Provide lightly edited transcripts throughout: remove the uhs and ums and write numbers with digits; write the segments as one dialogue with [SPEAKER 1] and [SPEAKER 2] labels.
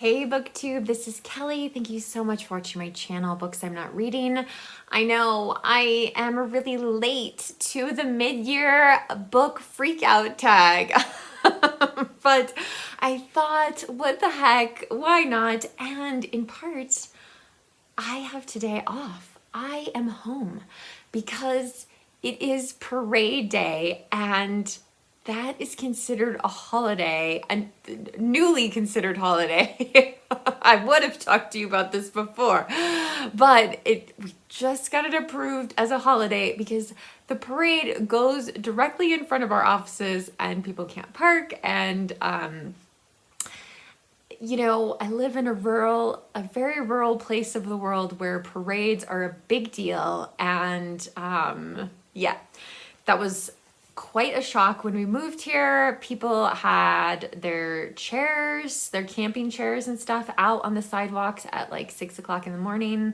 [SPEAKER 1] Hey Booktube, this is Kelly. Thank you so much for watching my channel, Books I'm Not Reading. I know I am really late to the mid-year book freakout tag, but I thought, what the heck, why not? And in part, I have today off. I am home because it is parade day and that is considered a holiday, a newly considered holiday. I would have talked to you about this before, but we just got it approved as a holiday because the parade goes directly in front of our offices and people can't park. And you know, I live in a very rural place of the world where parades are a big deal. And yeah, that was quite a shock when we moved here. People had their chairs, their camping chairs and stuff out on the sidewalks at like 6 o'clock in the morning.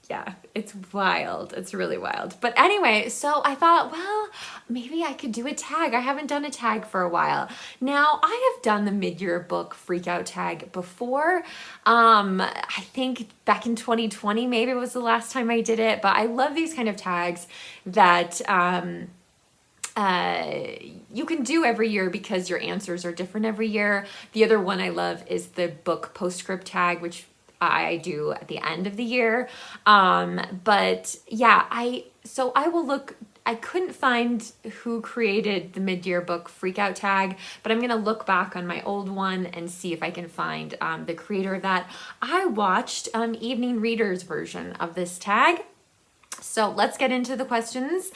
[SPEAKER 1] Yeah, it's wild. It's really wild. But anyway, so I thought, well, maybe I could do a tag. I haven't done a tag for a while. Now, I have done the mid-year book freakout tag before. I think back in 2020, maybe it was the last time I did it. But I love these kind of tags that you can do every year because your answers are different every year. The other one I love is the book postscript tag, which I do at the end of the year. But yeah, I will look. I couldn't find who created the mid-year book freakout tag, but I'm going to look back on my old one and see if I can find the creator of that. I watched Evening Reader's version of this tag. So let's get into the questions.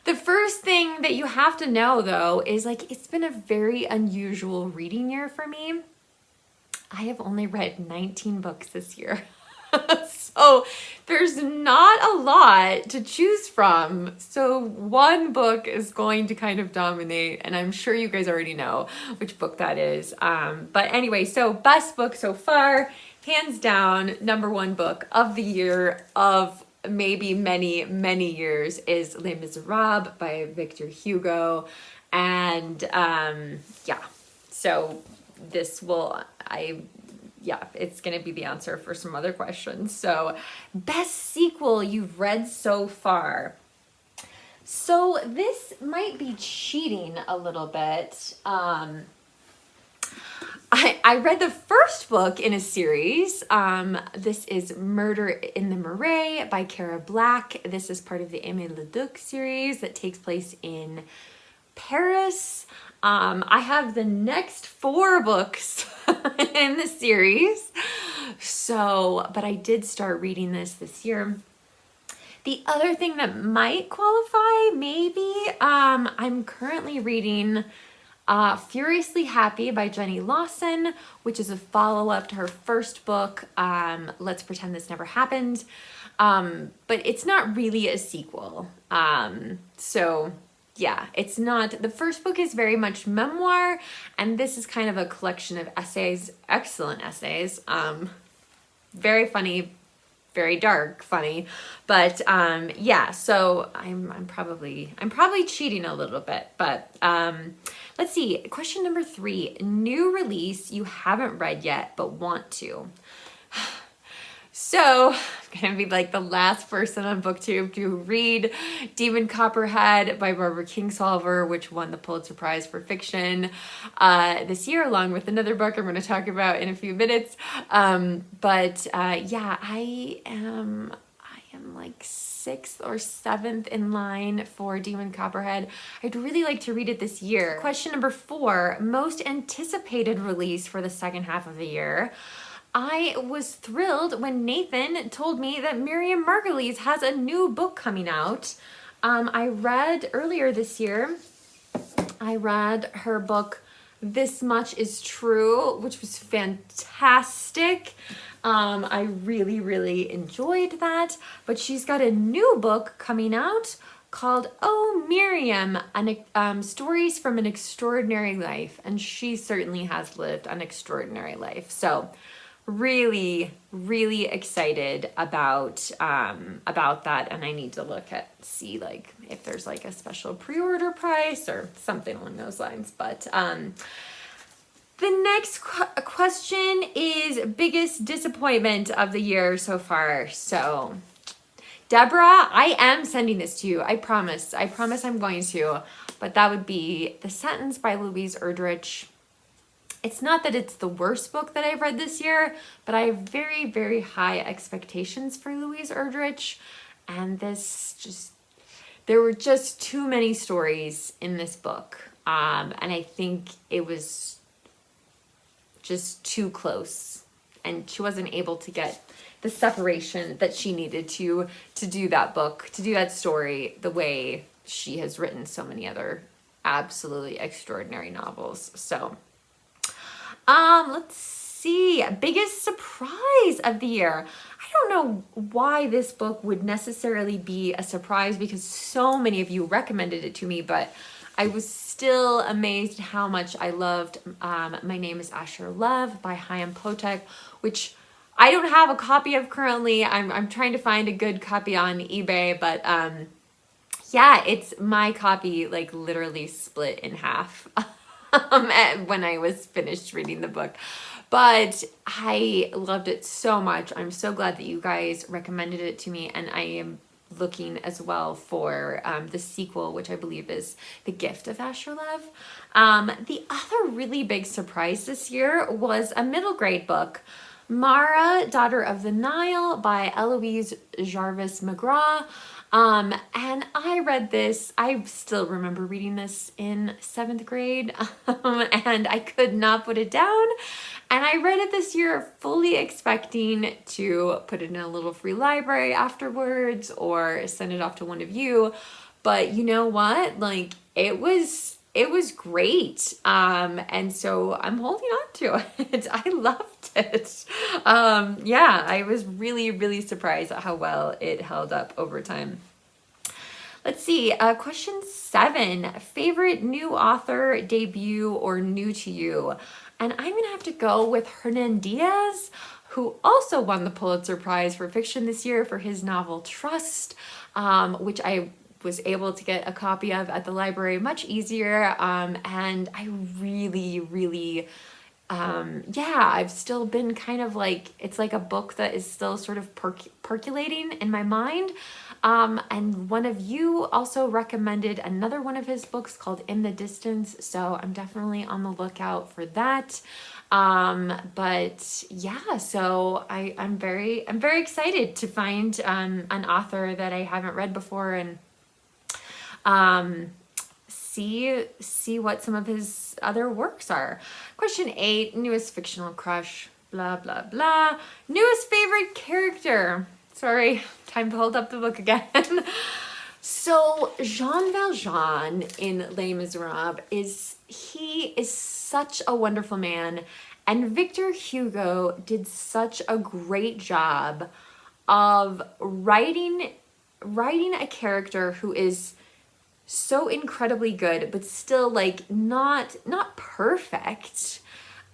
[SPEAKER 1] The first thing that you have to know, though, is like it's been a very unusual reading year for me. I have only read 19 books this year. So there's not a lot to choose from. So one book is going to kind of dominate, and I'm sure you guys already know which book that is. But anyway, so best book so far, hands down, number one book of the year of maybe many years is Les Miserables by Victor Hugo. And yeah, so this will, it's going to be the answer for some other questions. So, best sequel you've read so far. So this might be cheating a little bit. I read the first book in a series. This is Murder in the Marais by Cara Black. This is part of the Aimé Leduc series that takes place in Paris. I have the next 4 books in the series. So, but I did start reading this year. The other thing that might qualify, maybe, I'm currently reading Furiously Happy by Jenny Lawson, which is a follow-up to her first book, Let's Pretend This Never Happened. But it's not really a sequel. So yeah, it's not. The first book is very much memoir, and this is kind of a collection of essays, excellent essays. Very funny, very dark, funny. But yeah, so I'm probably cheating a little bit, but let's see. Question number 3, new release you haven't read yet but want to. So I'm going to be like the last person on BookTube to read Demon Copperhead by Barbara Kingsolver, which won the Pulitzer Prize for fiction this year, along with another book I'm going to talk about in a few minutes. But yeah, I am like 6th or 7th in line for Demon Copperhead. I'd really like to read it this year. Question number 4, most anticipated release for the second half of the year. I was thrilled when Nathan told me that Miriam Margolyes has a new book coming out. I read earlier this year, I read her book, This Much Is True, which was fantastic. I really enjoyed that. But she's got a new book coming out called Oh Miriam, Stories from an Extraordinary Life. And she certainly has lived an extraordinary life. So really excited about that, and I need to see like if there's like a special pre-order price or something along those lines. But The next question is biggest disappointment of the year so far. So, Deborah, I am sending this to you. I promise. I promise I'm going to. But that would be The Sentence by Louise Erdrich. It's not that it's the worst book that I've read this year, but I have very, very high expectations for Louise Erdrich. And there were just too many stories in this book. And I think it was just too close, and she wasn't able to get the separation that she needed to do that book, to do that story the way she has written so many other absolutely extraordinary novels. So let's see, biggest surprise of the year. I don't know why this book would necessarily be a surprise, because so many of you recommended it to me, but I was still amazed how much I loved My Name is Asher Lev by Chaim Potek, which I don't have a copy of currently. I'm trying to find a good copy on eBay, but yeah, it's my copy like literally split in half when I was finished reading the book. But I loved it so much. I'm so glad that you guys recommended it to me, and I am looking as well for the sequel, which I believe is The Gift of Asher Lev. The other really big surprise this year was a middle grade book, Mara, Daughter of the Nile by Eloise Jarvis McGraw. And I read this, I still remember reading this in 7th grade, and I could not put it down. And I read it this year fully expecting to put it in a little free library afterwards or send it off to one of you. But you know what? Like, it was great. And so I'm holding on to it. I loved it. Yeah, I was really, really surprised at how well it held up over time. Let's see, question 7, favorite new author, debut, or new to you? And I'm gonna have to go with Hernan Diaz, who also won the Pulitzer Prize for fiction this year for his novel Trust, which I was able to get a copy of at the library much easier. And I really, really, yeah, I've still been kind of like, it's like a book that is still sort of percolating in my mind. And one of you also recommended another one of his books called In the Distance, so I'm definitely on the lookout for that. But yeah, so I'm very excited to find an author that I haven't read before, and see what some of his other works are. Question 8, newest fictional crush, blah blah blah. Newest favorite character. Sorry, time to hold up the book again. So Jean Valjean in Les Miserables is such a wonderful man, and Victor Hugo did such a great job of writing a character who is so incredibly good, but still like not perfect.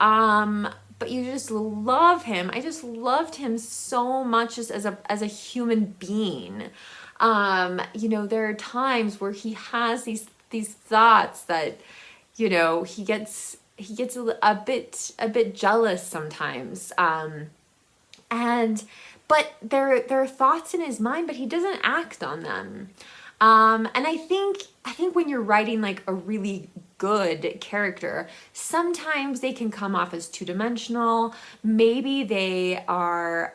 [SPEAKER 1] But you just love him. I just loved him so much just as a human being. You know, there are times where he has these thoughts that, you know, he gets a bit jealous sometimes. But there are thoughts in his mind, but he doesn't act on them. And I think when you're writing like a really good character, sometimes they can come off as two-dimensional. Maybe they are,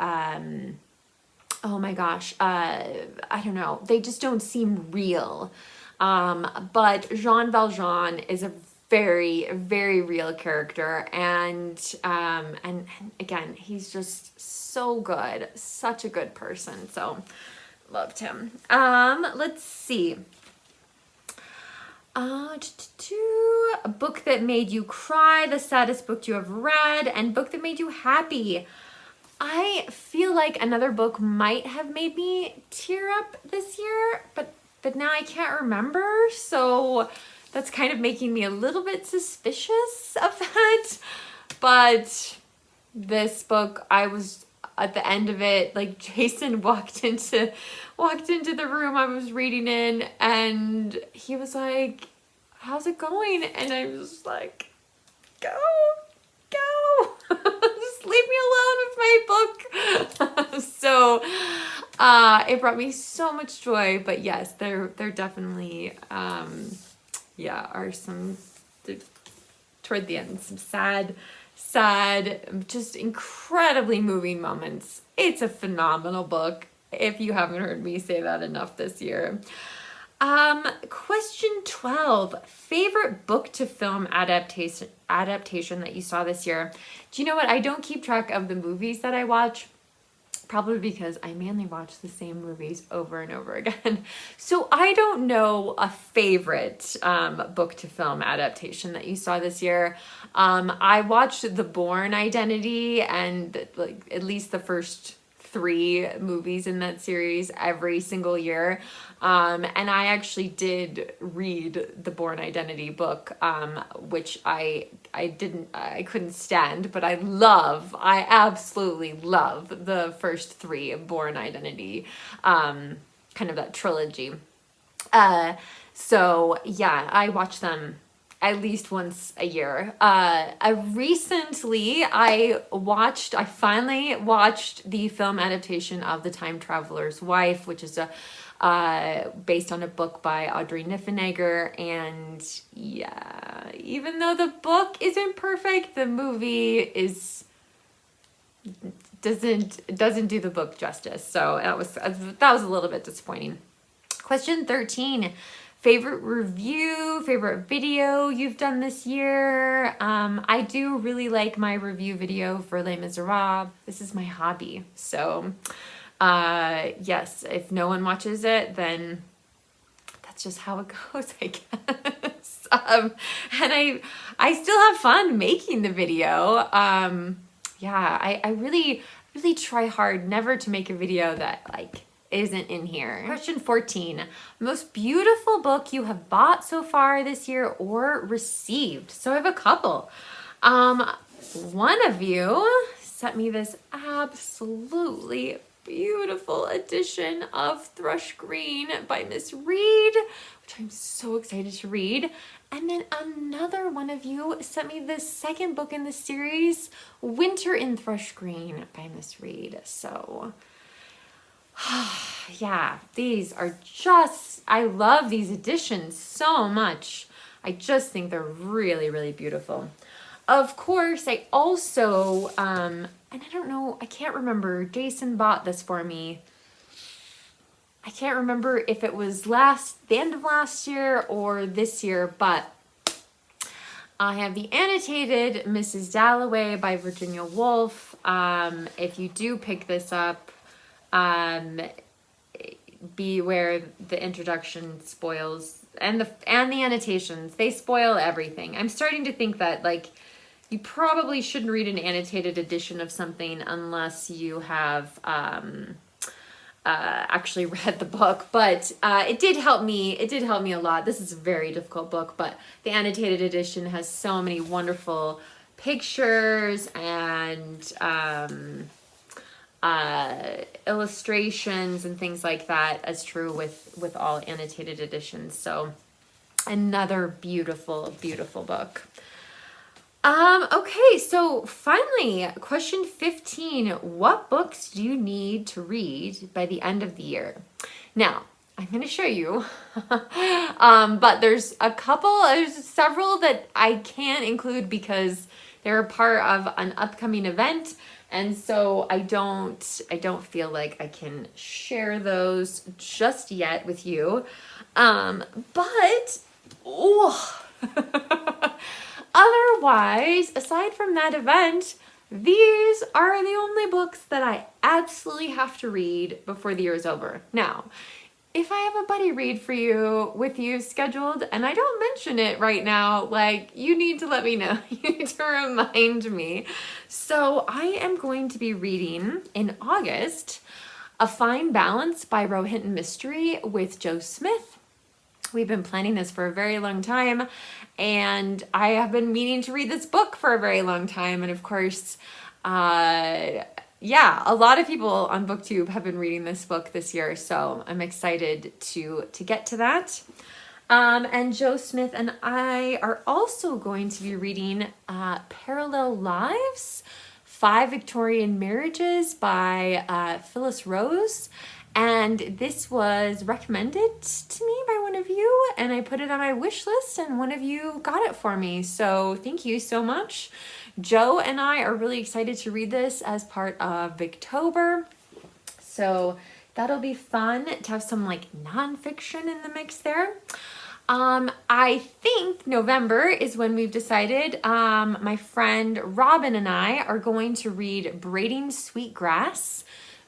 [SPEAKER 1] oh my gosh, I don't know. They just don't seem real. But Jean Valjean is a very, very real character. And again, he's just so good, such a good person. So loved him. Let's see. A book that made you cry, the saddest book you have read, and book that made you happy. I feel like another book might have made me tear up this year, but now I can't remember, so that's kind of making me a little bit suspicious of that. But this book, I was at the end of it, like Jason walked into the room I was reading in, and he was like, how's it going? And I was like, go. It brought me so much joy, but yes, there definitely, are some, toward the end, some sad, just incredibly moving moments. It's a phenomenal book, if you haven't heard me say that enough this year. Question 12, favorite book to film adaptation that you saw this year. Do you know what? I don't keep track of the movies that I watch, probably because I mainly watch the same movies over and over again. So I don't know a favorite book to film adaptation that you saw this year. I watched The Bourne Identity and like at least the first 3 movies in that series every single year. And I actually did read the Bourne Identity book, which I couldn't stand, but I absolutely love the first 3 Bourne Identity, kind of that trilogy. So yeah, I watch them at least once a year. Recently I finally watched the film adaptation of The Time Traveler's Wife, which is based on a book by Audrey Niffenegger. And yeah, even though the book isn't perfect, the movie doesn't do the book justice. So that was a little bit disappointing. Question 13. Favorite review, favorite video you've done this year. I do really like my review video for Les Miserables. This is my hobby. So, yes, if no one watches it, then that's just how it goes, I guess. And I still have fun making the video. I really try hard never to make a video that like isn't in here. Question 14, most beautiful book you have bought so far this year or received. So I have a couple. One of you sent me this absolutely beautiful edition of Thrush Green by Miss Reed, which I'm so excited to read. And then another one of you sent me the second book in the series, Winter in Thrush Green by Miss Reed. So yeah, these are just, I love these editions so much. I just think they're really, really beautiful. Of course, I also, and I don't know, I can't remember, Jason bought this for me. I can't remember if it was the end of last year or this year, but I have the annotated Mrs. Dalloway by Virginia Woolf. If you do pick this up, beware the introduction spoils and the annotations, they spoil everything. I'm starting to think that like you probably shouldn't read an annotated edition of something unless you have actually read the book, but it did help me a lot. This is a very difficult book, but the annotated edition has so many wonderful pictures and illustrations and things like that, as true with all annotated editions. So another beautiful, beautiful book. Okay, so finally, question 15, what books do you need to read by the end of the year? Now, I'm going to show you, but there's several that I can't include because they're a part of an upcoming event. And so I don't feel like I can share those just yet with you. But otherwise, aside from that event, these are the only books that I absolutely have to read before the year is over. Now, if I have a buddy read with you scheduled and I don't mention it right now, like, you need to let me know. You need to remind me. So I am going to be reading in August A Fine Balance by Rohinton Mystery with Jo Smith. We've been planning this for a very long time, and I have been meaning to read this book for a very long time. And of course, a lot of people on Booktube have been reading this book this year, so I'm excited to get to that. And Jo Smith and I are also going to be reading Parallel Lives, 5 Victorian Marriages by Phyllis Rose. And this was recommended to me by one of you, and I put it on my wish list, and one of you got it for me. So thank you so much. Joe and I are really excited to read this as part of Booktober. So that'll be fun to have some like nonfiction in the mix there. I think November is when we've decided, my friend Robin and I are going to read Braiding Sweetgrass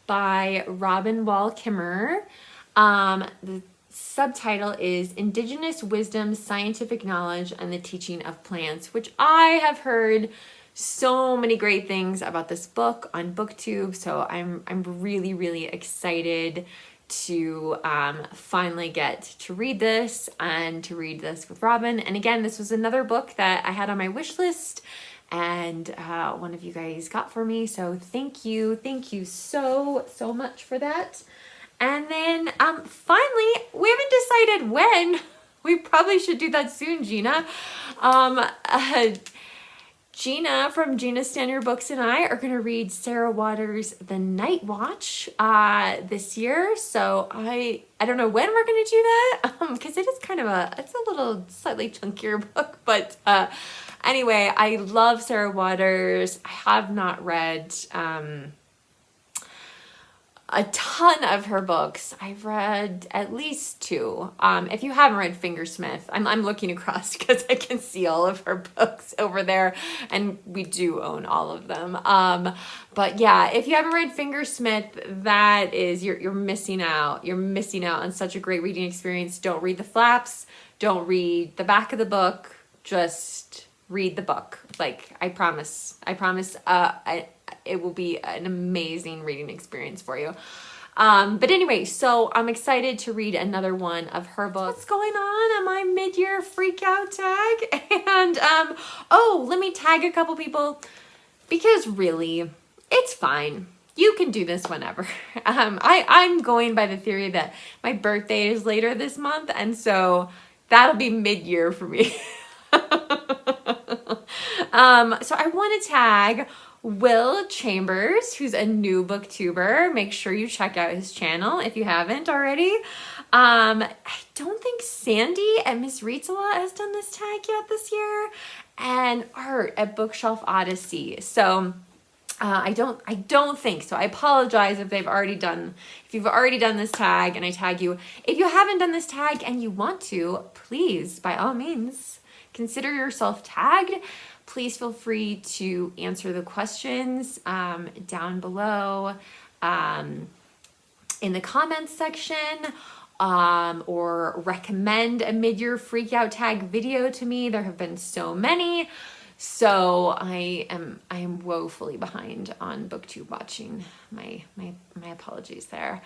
[SPEAKER 1] by Robin Wall Kimmerer. The subtitle is Indigenous Wisdom, Scientific Knowledge, and the Teaching of Plants, which I have heard so many great things about this book on BookTube. So I'm really, really excited to finally get to read this and to read this with Robin. And again, this was another book that I had on my wish list, and one of you guys got for me. So thank you so much for that. And then finally, we haven't decided when. We probably should do that soon, Gina. Gina from Gina Stand Your Books and I are going to read Sarah Waters' The Night Watch this year. So I don't know when we're going to do that, because it is kind of it's a little slightly chunkier book. But anyway, I love Sarah Waters. I have not read a ton of her books. I've read at least 2. If you haven't read Fingersmith, I'm looking across because I can see all of her books over there, and we do own all of them. But yeah, if you haven't read Fingersmith, that is, you're missing out. You're missing out on such a great reading experience. Don't read the flaps. Don't read the back of the book. Just read the book. Like, I promise. It will be an amazing reading experience for you. But anyway, so I'm excited to read another one of her books. What's going on my mid-year freakout tag? And oh, let me tag a couple people, because really, it's fine. You can do this whenever. I'm going by the theory that my birthday is later this month, and so that'll be mid-year for me. So I want to tag Will Chambers, who's a new booktuber. Make sure you check out his channel if you haven't already. I don't think Sandy at Miss Rietzola has done this tag yet this year, and Art at Bookshelf Odyssey. So I don't think so. I apologize if you've already done this tag and I tag you. If you haven't done this tag and you want to, please, by all means, consider yourself tagged. Please feel free to answer the questions down below in the comments section, or recommend a mid-year freakout tag video to me. There have been so many. So I am woefully behind on BookTube watching. My apologies there.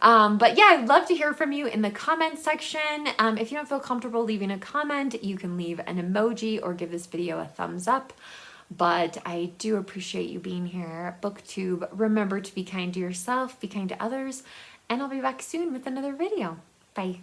[SPEAKER 1] But yeah, I'd love to hear from you in the comments section. If you don't feel comfortable leaving a comment, you can leave an emoji or give this video a thumbs up. But I do appreciate you being here. BookTube, remember to be kind to yourself, be kind to others, and I'll be back soon with another video. Bye.